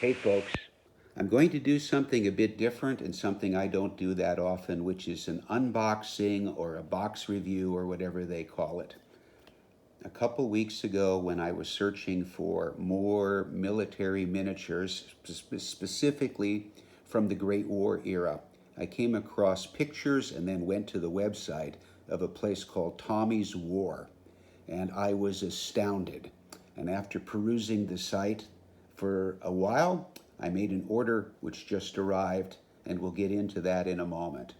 Hey folks, I'm going to do something a bit different and something I don't do that often, which is an unboxing or a box review or whatever they call it. A couple weeks ago, when I was searching for more military miniatures, specifically from the Great War era, I came across pictures and then went to the website of a place called Tommy's War, and I was astounded. And after perusing the site for a while, I made an order which just arrived, and we'll get into that in a moment.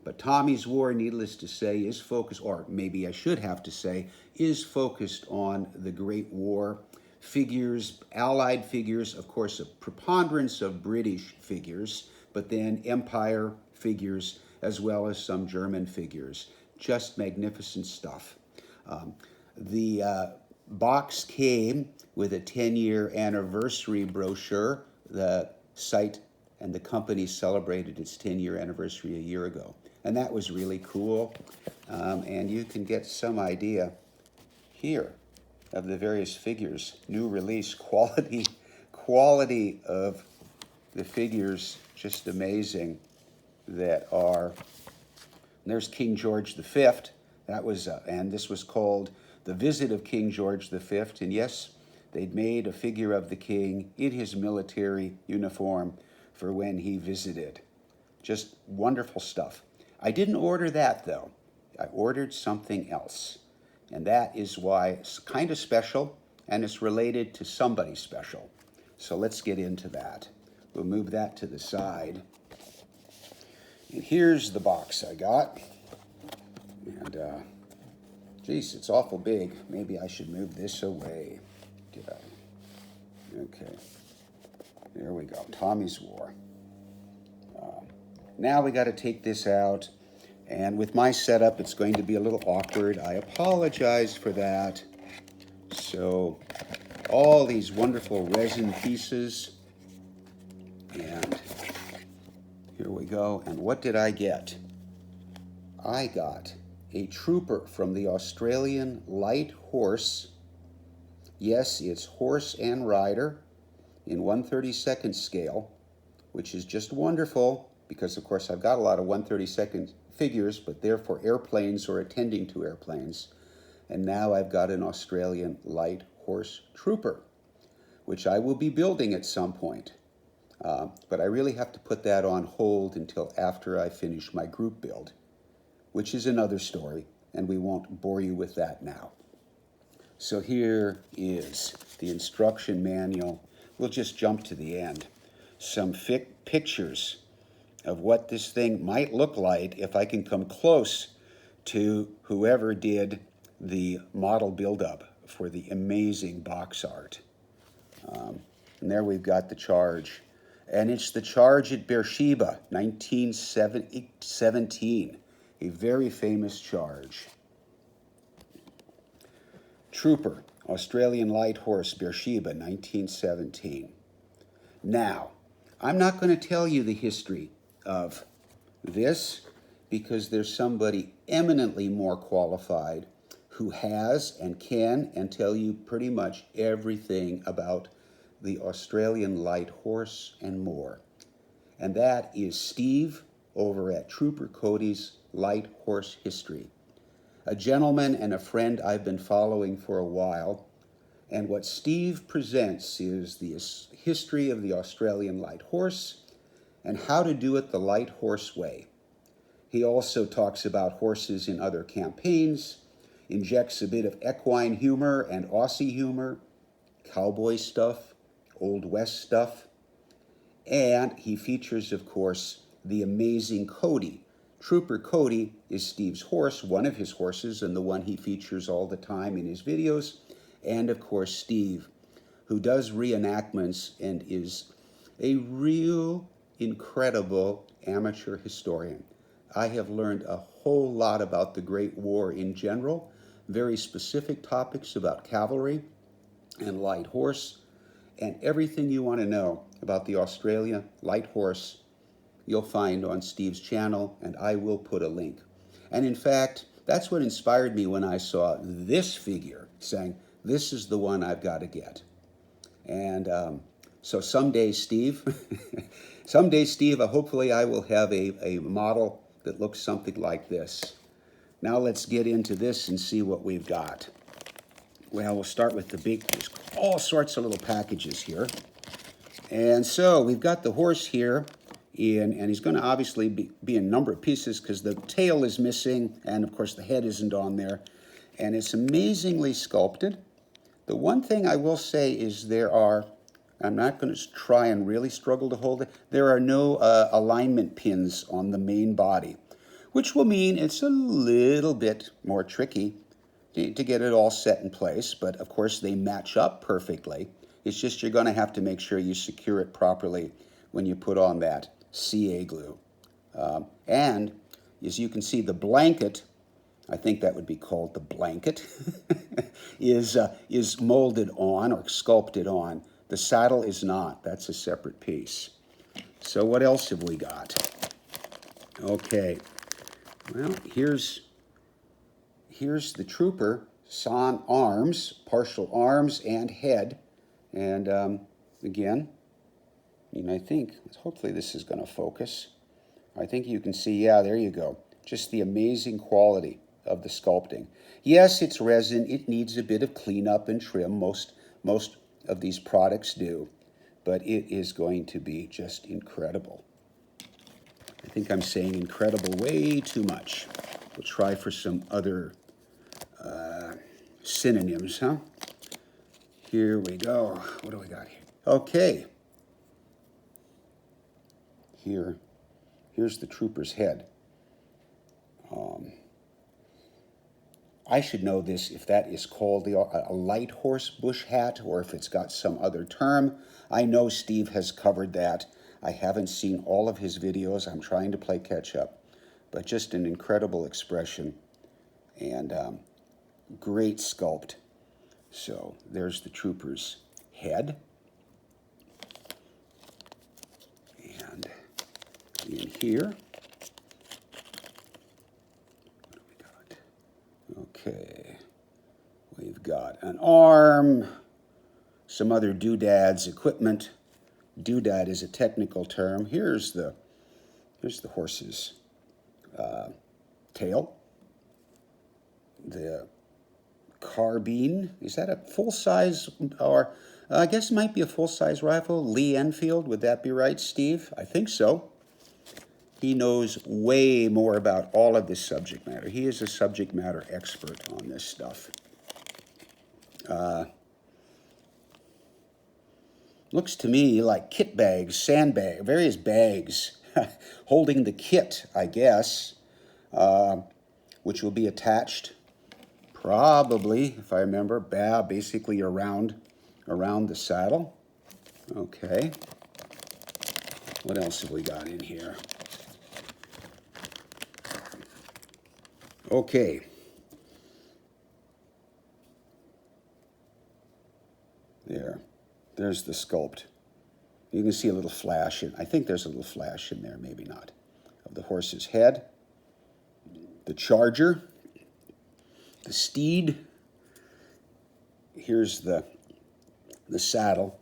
But Tommy's War, needless to say, is focused, or maybe I should have to say, is focused on the Great War figures, Allied figures, of course, a preponderance of British figures, but then Empire figures as well as some German figures. Just magnificent stuff. The box came with a 10-year anniversary brochure. The site and the company celebrated its 10-year anniversary a year ago. And that was really cool. And you can get some idea here of the various figures. New release, quality of the figures, just amazing that are. There's King George V. That was, and this was called The Visit of King George V. And yes, they'd made a figure of the king in his military uniform for when he visited. Just wonderful stuff. I didn't order that though. I ordered something else. And that is why it's kind of special, and it's related to somebody special. So let's get into that. We'll move that to the side. And here's the box I got. And geez, it's awful big. Maybe I should move this away. Did I? Okay. There we go. Tommy's War. Now we got to take this out. And with my setup, it's going to be a little awkward. I apologize for that. So all these wonderful resin pieces. And here we go. And what did I get? I got a trooper from the Australian Light Horse. Yes, it's horse and rider in 1/32 scale, which is just wonderful because, of course, I've got a lot of 1/32 figures, but they're for airplanes or attending to airplanes. And now I've got an Australian Light Horse trooper, which I will be building at some point. But I really have to put that on hold until after I finish my group build, which is another story, and we won't bore you with that now. So here is the instruction manual. We'll just jump to the end. Some pictures of what this thing might look like if I can come close to whoever did the model buildup for the amazing box art. And there we've got the charge. And it's the charge at Beersheba, 1917. A very famous charge. Trooper, Australian Light Horse, Beersheba, 1917. Now, I'm not going to tell you the history of this because there's somebody eminently more qualified who has and can and tell you pretty much everything about the Australian Light Horse and more. And that is Steve over at Trooper Cody's Light Horse History. A gentleman and a friend I've been following for a while. And what Steve presents is the history of the Australian Light Horse and how to do it the light horse way. He also talks about horses in other campaigns, injects a bit of equine humor and Aussie humor, cowboy stuff, Old West stuff, and he features, of course, the amazing Cody. Trooper Cody is Steve's horse, one of his horses, and the one he features all the time in his videos, and of course Steve, who does reenactments and is a real incredible amateur historian. I have learned a whole lot about the Great War in general, very specific topics about cavalry and light horse, and everything you want to know about the Australia Light Horse you'll find on Steve's channel, and I will put a link. And in fact, that's what inspired me when I saw this figure, saying, this is the one I've got to get. And So someday, Steve, someday, Steve, hopefully I will have a model that looks something like this. Now let's get into this and see what we've got. Well, we'll start with the big, there's all sorts of little packages here. And so we've got the horse here, and he's going to obviously be a number of pieces because the tail is missing, and of course the head isn't on there. And it's amazingly sculpted. The one thing I will say is I'm not going to try and really struggle to hold it, there are no alignment pins on the main body, which will mean it's a little bit more tricky to get it all set in place, but of course they match up perfectly. It's just you're going to have to make sure you secure it properly when you put on that CA glue. And as you can see, the blanket, I think that would be called the blanket, is molded on or sculpted on. The saddle is not. That's a separate piece. So what else have we got? Okay. Well, here's the trooper, sans arms, partial arms and head. And again, I think, hopefully this is going to focus. I think you can see, yeah, there you go. Just the amazing quality of the sculpting. Yes, it's resin. It needs a bit of cleanup and trim. Most of these products do. But it is going to be just incredible. I think I'm saying incredible way too much. We'll try for some other synonyms, huh? Here we go. What do we got here? Okay. Here's the trooper's head. I should know this if that is called a light horse bush hat or if it's got some other term. I know Steve has covered that. I haven't seen all of his videos. I'm trying to play catch up. But just an incredible expression and great sculpt. So there's the trooper's head. And in here, what do we got? Okay, we've got an arm, some other doodads, equipment. Doodad is a technical term. Here's the horse's tail. The carbine, is that a full-size, or I guess it might be a full-size rifle? Lee Enfield, would that be right, Steve? I think so. He knows way more about all of this subject matter. He is a subject matter expert on this stuff. Looks to me like kit bags, sandbag, various bags holding the kit, I guess, which will be attached probably, if I remember, basically around the saddle. Okay. What else have we got in here? Okay. There's the sculpt. You can see a little flash I think there's a little flash in there, maybe not, of the horse's head, the charger, the steed. Here's the saddle.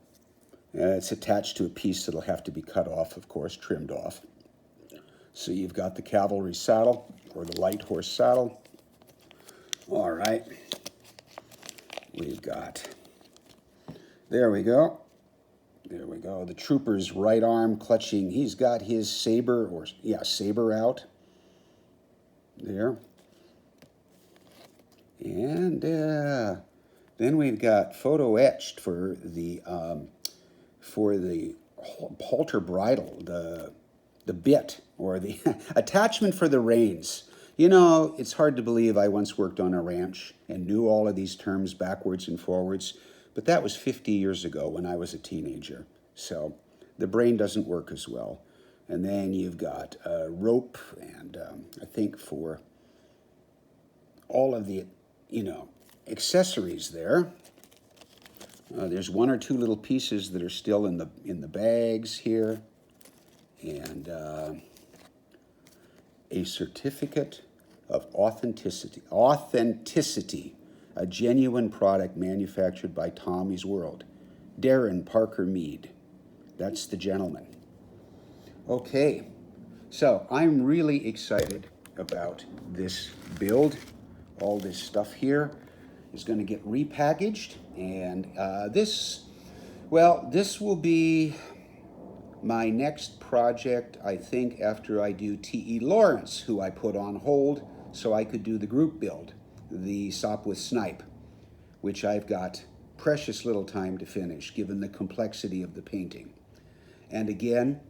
It's attached to a piece that'll have to be cut off, of course, trimmed off. So you've got the cavalry saddle or the light horse saddle. All right. We've got, there we go. There we go. The trooper's right arm clutching. He's got his saber, saber out. There. And then we've got photo etched for the halter bridle, the bit, or the attachment for the reins. You know, it's hard to believe I once worked on a ranch and knew all of these terms backwards and forwards, but that was 50 years ago when I was a teenager. So the brain doesn't work as well. And then you've got rope and I think for all of the, accessories there. There's one or two little pieces that are still in the bags here. And a certificate of authenticity, a genuine product manufactured by Tommy's World. Darren Parker Mead. That's the gentleman. Okay, so I'm really excited about this build. All this stuff here is going to get repackaged, and this will be my next project, I think, after I do T.E. Lawrence, who I put on hold so I could do the group build, the Sop with Snipe, which I've got precious little time to finish given the complexity of the painting. And again,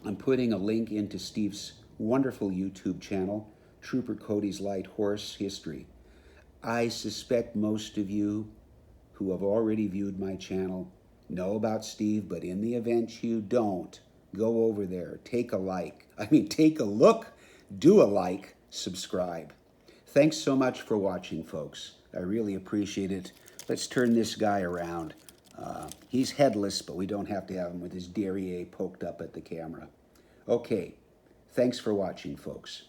I'm putting a link into Steve's wonderful YouTube channel, Trooper Cody's Light Horse History. I suspect most of you who have already viewed my channel know about Steve, but in the event you don't, go over there, take a look, do a like, subscribe. Thanks so much for watching, folks. I really appreciate it. Let's turn this guy around. He's headless, but we don't have to have him with his derriere poked up at the camera. Okay, thanks for watching, folks.